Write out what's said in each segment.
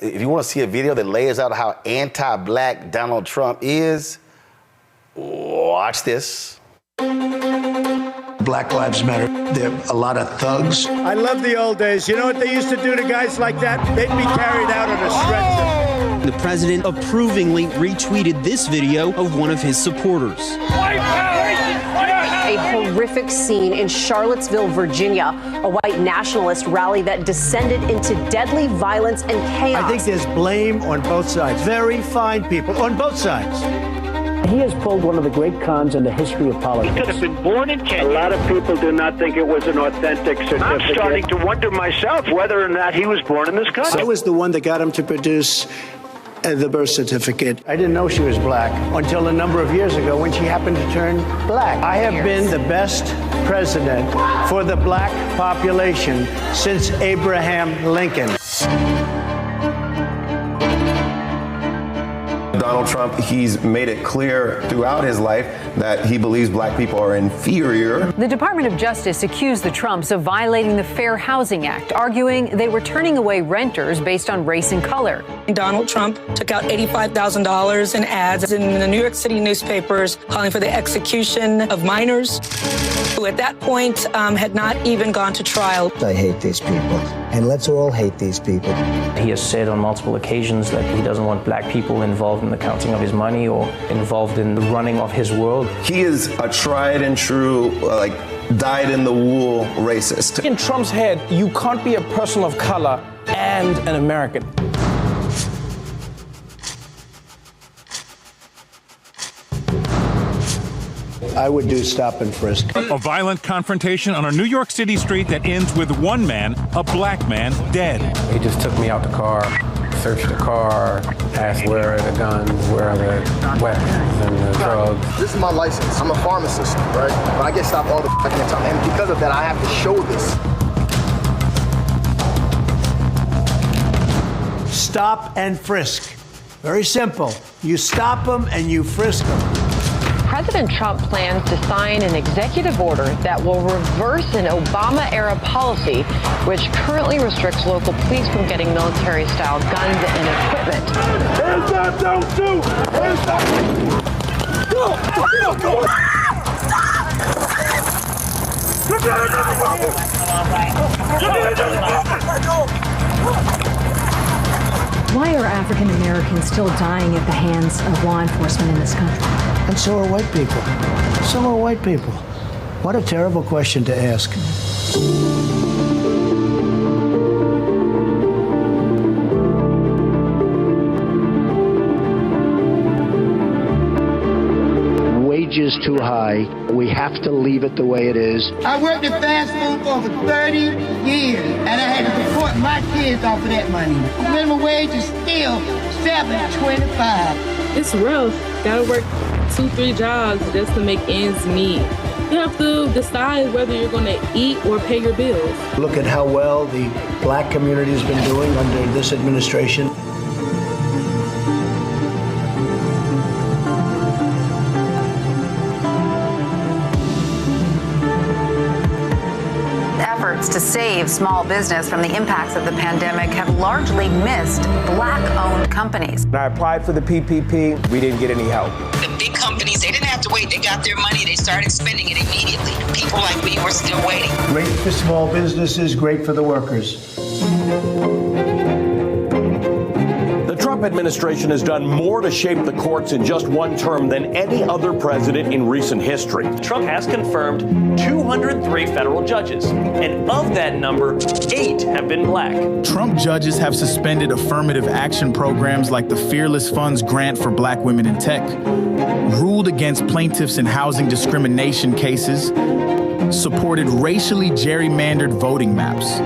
If you want to see a video that lays out how anti-black Donald Trump is, watch this. Black Lives Matter. There are a lot of thugs. I love the old days. You know what they used to do to guys like that? They'd be carried out on a stretcher. The president approvingly retweeted this video of one of his supporters. A horrific scene in Charlottesville, Virginia, a white nationalist rally that descended into deadly violence and chaos. I think there's blame on both sides. Very fine people on both sides. He has pulled one of the great cons in the history of politics. He could have been born in Kenya. A lot of people do not think it was an authentic certificate. I'm starting to wonder myself whether or not he was born in this country. I was the one that got him to produce the birth certificate. I didn't know she was black until a number of years ago when she happened to turn black. I have been the best president for the black population since Abraham Lincoln. Donald Trump, he's made it clear throughout his life that he believes black people are inferior. The Department of Justice accused the Trumps of violating the Fair Housing Act, arguing they were turning away renters based on race and color. Donald Trump took out $85,000 in ads in the New York City newspapers calling for the execution of minors who at that point had not even gone to trial. I hate these people, and let's all hate these people. He has said on multiple occasions that he doesn't want black people involved in the counting of his money or involved in the running of his world. He is a tried and true, dyed-in-the-wool racist. In Trump's head, you can't be a person of color and an American. I would do stop and frisk. A violent confrontation on a New York City street that ends with one man, a black man, dead. He just took me out the car, searched the car, asked where are the guns, where are the weapons and the drugs. This is my license. I'm a pharmacist, right? But I get stopped all the fucking time. And because of that, I have to show this. Stop and frisk. Very simple. You stop them and you frisk them. President Trump plans to sign an executive order that will reverse an Obama-era policy which currently restricts local police from getting military-style guns and equipment. Hands up, don't shoot! Hands up! Go! Go! Why are African Americans still dying at the hands of law enforcement in this country? And so are white people. So are white people. What a terrible question to ask. Wages too high. We have to leave it the way it is. I worked at fast food for over 30 years, and I had to support my kids off of that money. Minimum wage is still $7.25. It's rough. Gotta work 2-3 jobs just to make ends meet. You have to decide whether you're going to eat or pay your bills. Look at how well the black community has been doing under this administration. Efforts to save small business from the impacts of the pandemic have largely missed black-owned companies. When I applied for the PPP, we didn't get any help. The big companies, they didn't have to wait. They got their money. They started spending it immediately. People like me were still waiting. Great for small businesses, great for the workers. The Trump administration has done more to shape the courts in just one term than any other president in recent history. Trump has confirmed 203 federal judges, and of that number, 8 have been black. Trump judges have suspended affirmative action programs like the Fearless Funds grant for black women in tech, ruled against plaintiffs in housing discrimination cases, supported racially gerrymandered voting maps,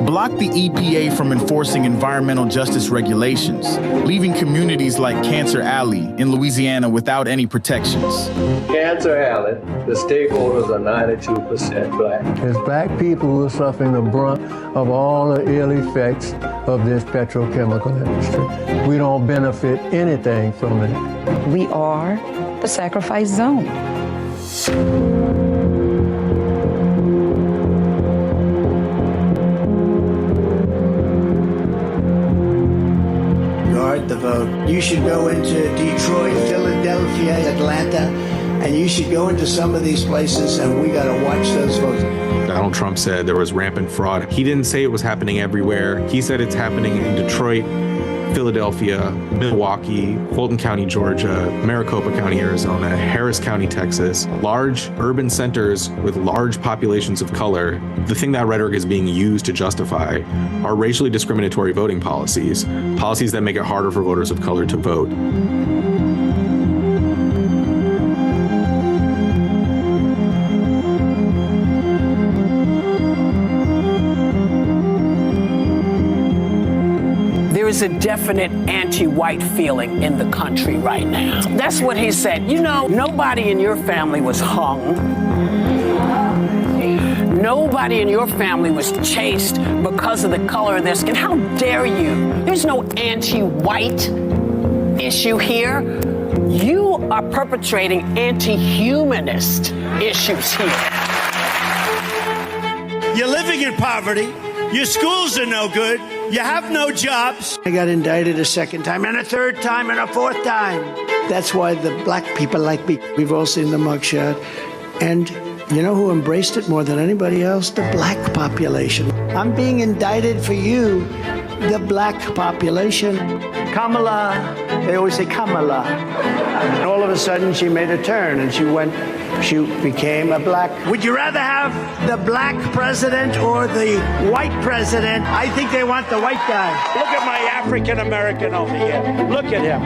blocked the EPA from enforcing environmental justice regulations, leaving communities like Cancer Alley in Louisiana without any protections. Cancer Alley, the stakeholders are 92% black. It's black people who are suffering the brunt of all the ill effects of this petrochemical industry. We don't benefit anything from it. We are the sacrifice zone. the vote. You should go into Detroit, Philadelphia, Atlanta, and you should go into some of these places, and we got to watch those votes. Donald Trump said there was rampant fraud. He didn't say it was happening everywhere. He said it's happening in Detroit, Philadelphia, Milwaukee, Fulton County, Georgia, Maricopa County, Arizona, Harris County, Texas, large urban centers with large populations of color. The thing that rhetoric is being used to justify are racially discriminatory voting policies, policies that make it harder for voters of color to vote. There is a definite anti-white feeling in the country right now. That's what he said. You know, nobody in your family was hung. Nobody in your family was chased because of the color of their skin. How dare you? There's no anti-white issue here. You are perpetrating anti-humanist issues here. You're living in poverty. Your schools are no good. You have no jobs. I got indicted a second time and a third time and a fourth time. That's why the black people like me. We've all seen the mugshot. And you know who embraced it more than anybody else? The black population. I'm being indicted for you, the black population. Kamala, they always say Kamala. And all of a sudden she made a turn and she became a black. Would you rather have the black president or the white president? I think they want the white guy. Look at my African American over here. Look at him.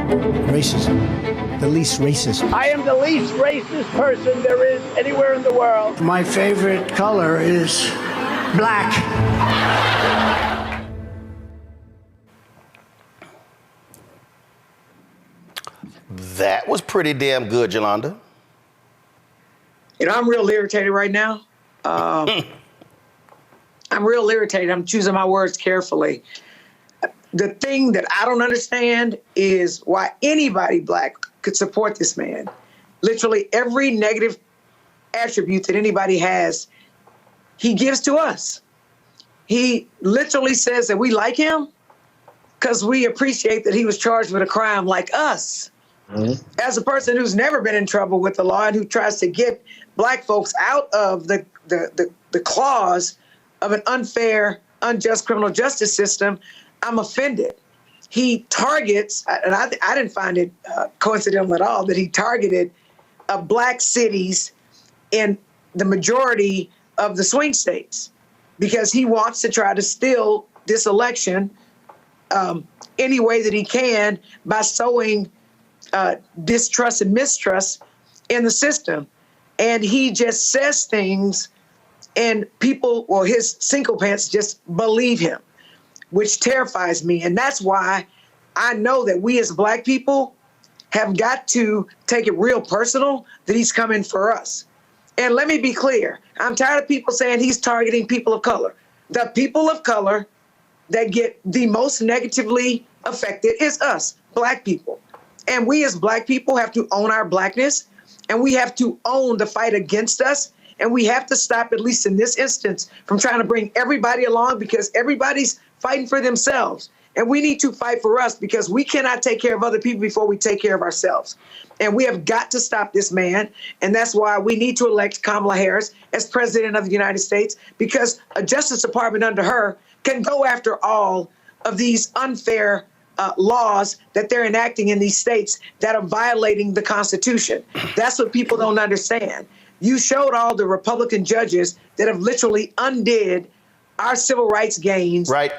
Racism. The least racist. I am the least racist person there is anywhere in the world. My favorite color is black. That was pretty damn good, Yolanda. You know, I'm real irritated right now. I'm real irritated. I'm choosing my words carefully. The thing that I don't understand is why anybody black could support this man. Literally every negative attribute that anybody has, he gives to us. He literally says that we like him because we appreciate that he was charged with a crime like us. Mm-hmm. As a person who's never been in trouble with the law and who tries to get black folks out of the claws of an unfair, unjust criminal justice system, I'm offended. He targets, and I didn't find it coincidental at all, that he targeted black cities in the majority of the swing states because he wants to try to steal this election any way that he can by sowing distrust and mistrust in the system. And he just says things and people, or his sycophants, just believe him, which terrifies me. And that's why I know that we as black people have got to take it real personal that he's coming for us. And let me be clear. I'm tired of people saying he's targeting people of color. The people of color that get the most negatively affected is us, black people. And we as black people have to own our blackness, and we have to own the fight against us. And we have to stop, at least in this instance, from trying to bring everybody along because everybody's fighting for themselves. And we need to fight for us because we cannot take care of other people before we take care of ourselves. And we have got to stop this man. And that's why we need to elect Kamala Harris as president of the United States, because a Justice Department under her can go after all of these unfair laws that they're enacting in these states that are violating the Constitution. That's what people don't understand. You showed all the Republican judges that have literally undid our civil rights gains. Right.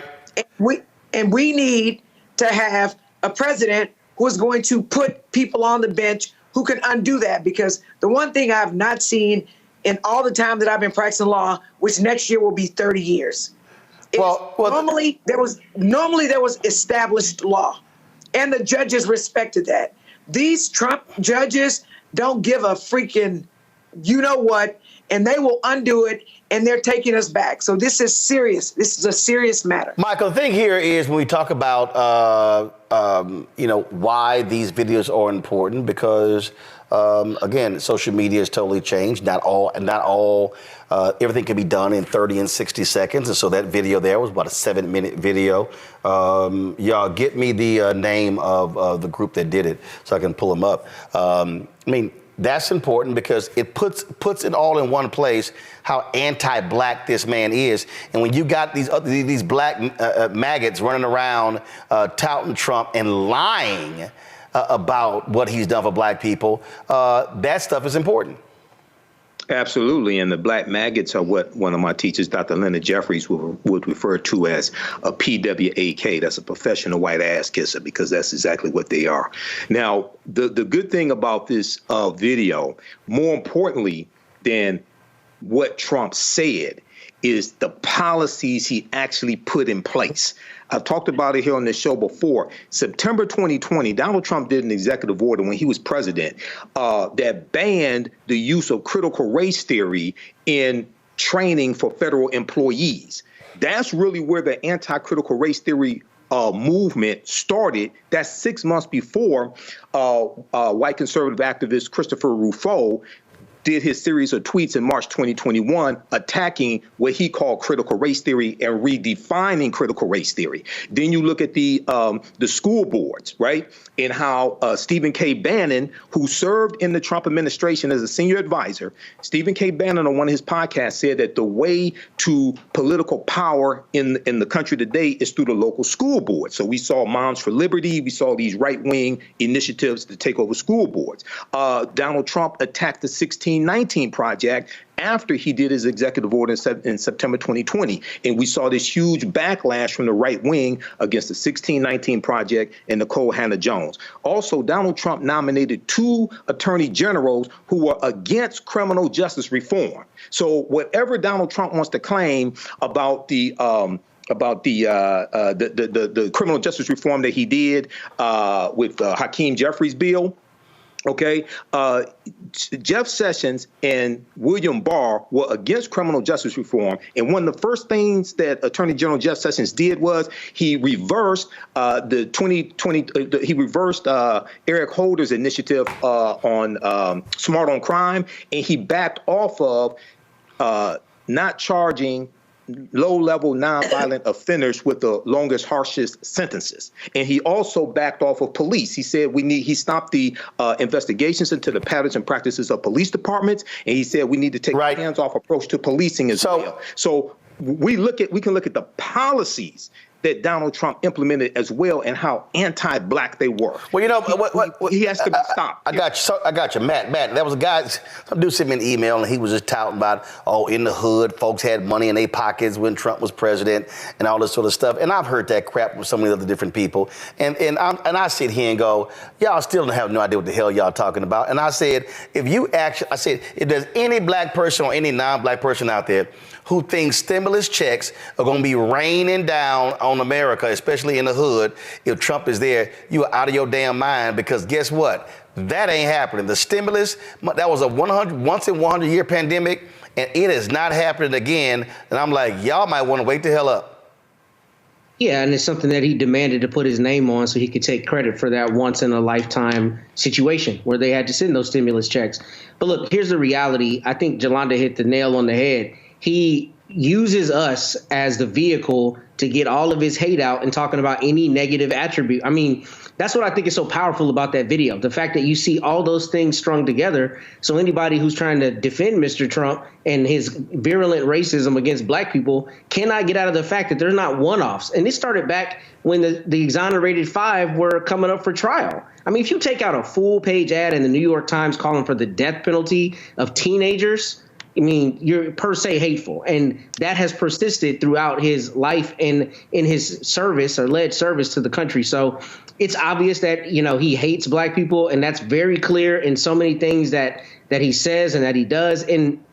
And we need to have a president who is going to put people on the bench who can undo that. Because the one thing I've not seen in all the time that I've been practicing law, which next year will be 30 years, normally there was established law, and the judges respected that. These Trump judges don't give a freaking you know what, and they will undo it, and they're taking us back. So this is serious. This is a serious matter. Michael, the thing here is when we talk about, why these videos are important, because, again, social media has totally changed. Not all, everything can be done in 30 and 60 seconds. And so that video there was about a 7-minute video. Y'all get me the name of the group that did it so I can pull them up. That's important because it puts it all in one place how anti-black this man is. And when you got these black maggots running around touting Trump and lying about what he's done for black people, that stuff is important. Absolutely. And the black maggots are what one of my teachers, Dr. Leonard Jeffries, would refer to as a PWAK. That's a professional white ass kisser, because that's exactly what they are. Now, the good thing about this video, more importantly than what Trump said, is the policies he actually put in place. I've talked about it here on this show before. September 2020, Donald Trump did an executive order when he was president that banned the use of critical race theory in training for federal employees. That's really where the anti-critical race theory movement started. That's 6 months before white conservative activist Christopher Rufo did his series of tweets in March 2021 attacking what he called critical race theory and redefining critical race theory. Then you look at the school boards, right? And how Stephen K. Bannon, who served in the Trump administration as a senior advisor, Stephen K. Bannon on one of his podcasts said that the way to political power in the country today is through the local school board. So we saw Moms for Liberty. We saw these right-wing initiatives to take over school boards. Donald Trump attacked the 1619 Project after he did his executive order in September 2020. And we saw this huge backlash from the right wing against the 1619 Project and Nicole Hannah-Jones. Also, Donald Trump nominated 2 attorney generals who were against criminal justice reform. So whatever Donald Trump wants to claim about the criminal justice reform that he did with Hakeem Jeffries' bill, okay, Jeff Sessions and William Barr were against criminal justice reform. And one of the first things that Attorney General Jeff Sessions did was he reversed Eric Holder's initiative on Smart on Crime, and he backed off of not charging low-level nonviolent offenders with the longest, harshest sentences. And he also backed off of police. He said he stopped the investigations into the patterns and practices of police departments, and he said we need to take a hands-off approach to policing as well. So we can look at the policies that Donald Trump implemented as well and how anti-black they were. Well, you know, he has to be stopped. I got you, Matt. That was a guy, some dude sent me an email and he was just touting about, in the hood, folks had money in their pockets when Trump was president and all this sort of stuff. And I've heard that crap from so many other different people. And I sit here and go, y'all still have no idea what the hell y'all talking about. And I said, if there's any black person or any non-black person out there who thinks stimulus checks are going to be raining down on America, especially in the hood, if Trump is there, you are out of your damn mind, because guess what? That ain't happening. The stimulus, that was a once in 100 year pandemic, and it is not happening again. And I'm like, y'all might want to wake the hell up. Yeah, and it's something that he demanded to put his name on so he could take credit for that once in a lifetime situation where they had to send those stimulus checks. But look, here's the reality. I think Jolanda hit the nail on the head. He uses us as the vehicle to get all of his hate out and talking about any negative attribute. I mean, that's what I think is so powerful about that video. The fact that you see all those things strung together. So anybody who's trying to defend Mr. Trump and his virulent racism against black people cannot get out of the fact that they're not one-offs. And this started back when the exonerated 5 were coming up for trial. I mean, if you take out a full-page ad in the New York Times calling for the death penalty of teenagers, I mean, you're per se hateful, and that has persisted throughout his life and in his service or led service to the country. So it's obvious that, he hates black people, and that's very clear in so many things that he says and that he does. And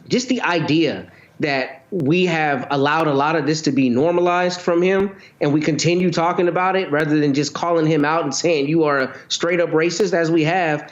just the idea that we have allowed a lot of this to be normalized from him, and we continue talking about it rather than just calling him out and saying you are a straight up racist, as we have.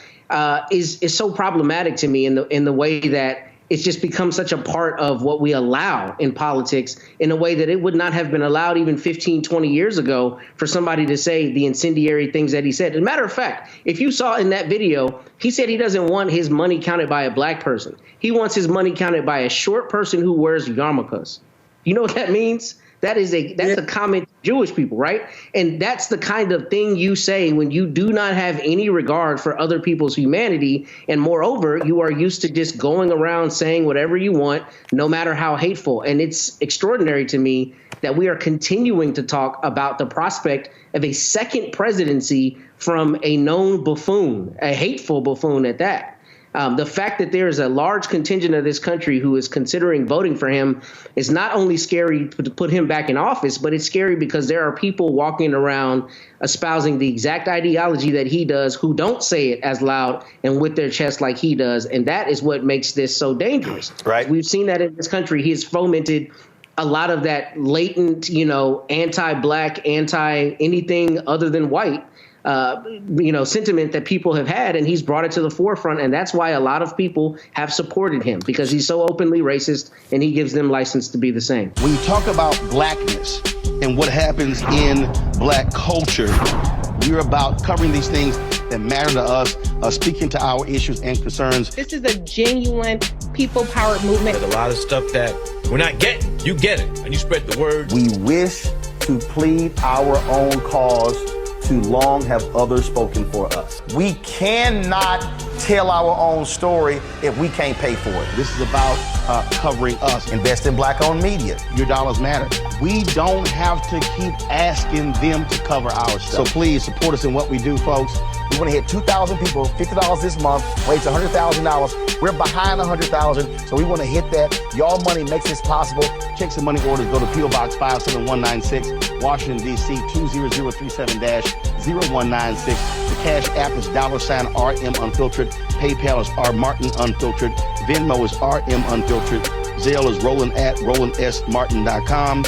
is so problematic to me in the way that it's just become such a part of what we allow in politics in a way that it would not have been allowed even 15, 20 years ago for somebody to say the incendiary things that he said. As a matter of fact, if you saw in that video, he said he doesn't want his money counted by a black person. He wants his money counted by a short person who wears yarmulkes. You know what that means? That's a comment to Jewish people, right? And that's the kind of thing you say when you do not have any regard for other people's humanity. And moreover, you are used to just going around saying whatever you want, no matter how hateful. And it's extraordinary to me that we are continuing to talk about the prospect of a second presidency from a known buffoon, a hateful buffoon at that. The fact that there is a large contingent of this country who is considering voting for him is not only scary to put him back in office, but it's scary because there are people walking around espousing the exact ideology that he does who don't say it as loud and with their chest like he does. And that is what makes this so dangerous. Right. We've seen that in this country. He has fomented a lot of that latent, anti-black, anti-anything other than white sentiment that people have had, and he's brought it to the forefront. And that's why a lot of people have supported him, because he's so openly racist and he gives them license to be the same. When you talk about blackness and what happens in black culture, we're about covering these things that matter to us, speaking to our issues and concerns. This is a genuine people-powered movement. There's a lot of stuff that we're not getting. You get it, and you spread the word. We wish to plead our own cause. Too long have others spoken for us. We cannot tell our own story if we can't pay for it. This is about covering us. Invest in black-owned media. Your dollars matter. We don't have to keep asking them to cover our stuff. So please support us in what we do, folks. We want to hit 2,000 people, $50 this month, raise $100,000. We're behind 100,000, so we want to hit that. Y'all money makes this possible. Checks and money orders go to P.O. Box 57196, Washington, D.C. 20037-0196. The Cash App is $RM Unfiltered. PayPal is R Martin Unfiltered. Venmo is RM Unfiltered. Zelle is Roland at RolandSMartin.com.